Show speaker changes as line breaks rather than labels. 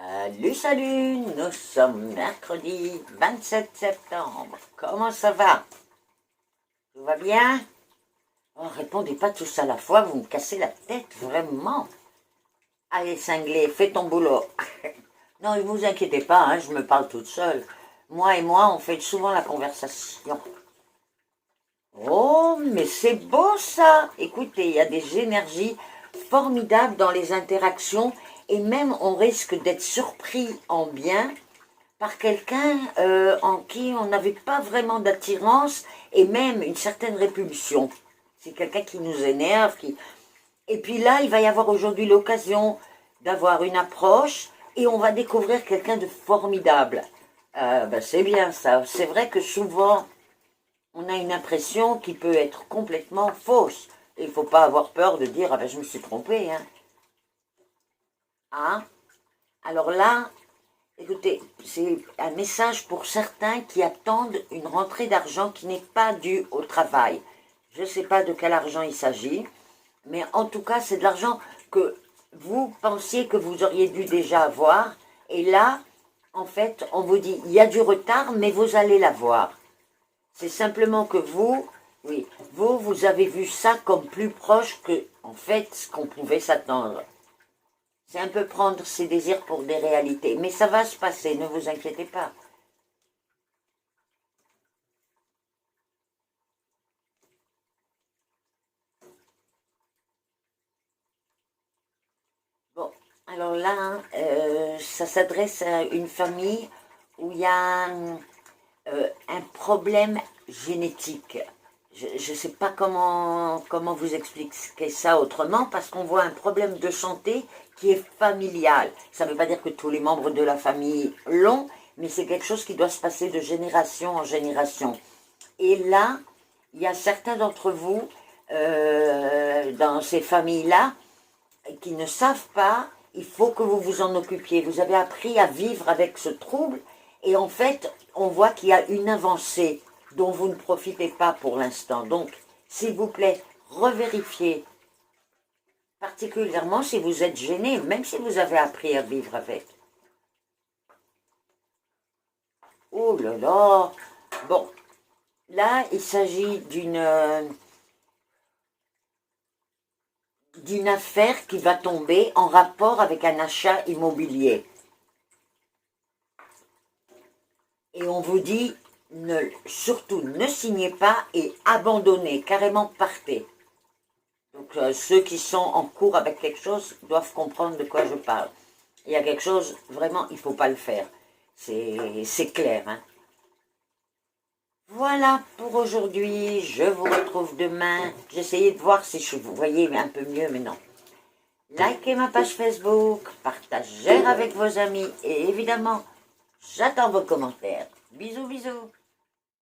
Salut, salut, nous sommes mercredi 27 septembre. Comment ça va? Tout va bien? Oh, répondez pas tous à la fois, vous me cassez la tête, vraiment. Allez, cinglé, fais ton boulot. Non, ne vous inquiétez pas, hein, je me parle toute seule. Moi et moi, on fait souvent la conversation. Oh, mais c'est beau ça! Écoutez, il y a des énergies formidables dans les interactions et même on risque d'être surpris en bien par quelqu'un en qui on n'avait pas vraiment d'attirance et même une certaine répulsion. C'est quelqu'un qui nous énerve. Et puis là, il va y avoir aujourd'hui l'occasion d'avoir une approche et on va découvrir quelqu'un de formidable. C'est bien ça. C'est vrai que souvent, on a une impression qui peut être complètement fausse. Il ne faut pas avoir peur de dire « Ah ben, je me suis trompé. » Hein? Alors là, écoutez, c'est un message pour certains qui attendent une rentrée d'argent qui n'est pas due au travail. Je ne sais pas de quel argent il s'agit, mais en tout cas, c'est de l'argent que vous pensiez que vous auriez dû déjà avoir. Et là, en fait, on vous dit, il y a du retard, mais vous allez l'avoir. C'est simplement que vous, oui, vous avez vu ça comme plus proche que, en fait, ce qu'on pouvait s'attendre. C'est un peu prendre ses désirs pour des réalités. Mais ça va se passer, ne vous inquiétez pas. Bon, alors là, ça s'adresse à une famille où il y a un problème génétique. Je ne sais pas comment vous expliquer ça autrement, parce qu'on voit un problème de santé qui est familial. Ça ne veut pas dire que tous les membres de la famille l'ont, mais c'est quelque chose qui doit se passer de génération en génération. Et là, il y a certains d'entre vous, dans ces familles-là, qui ne savent pas, il faut que vous vous en occupiez. Vous avez appris à vivre avec ce trouble, et en fait, on voit qu'il y a une avancée dont vous ne profitez pas pour l'instant. Donc, s'il vous plaît, revérifiez, particulièrement si vous êtes gêné, même si vous avez appris à vivre avec. Oh là là! Bon, là, il s'agit d'une affaire qui va tomber en rapport avec un achat immobilier. Et on vous dit, surtout ne signez pas et abandonnez, carrément partez. Donc ceux qui sont en cours avec quelque chose doivent comprendre de quoi je parle. Il y a quelque chose, vraiment, il ne faut pas le faire. C'est clair. Hein? Voilà pour aujourd'hui. Je vous retrouve demain. J'essayais de voir si je vous voyais un peu mieux, mais non. Likez ma page Facebook, partagez avec vos amis et évidemment, j'attends vos commentaires. Bisous, bisous.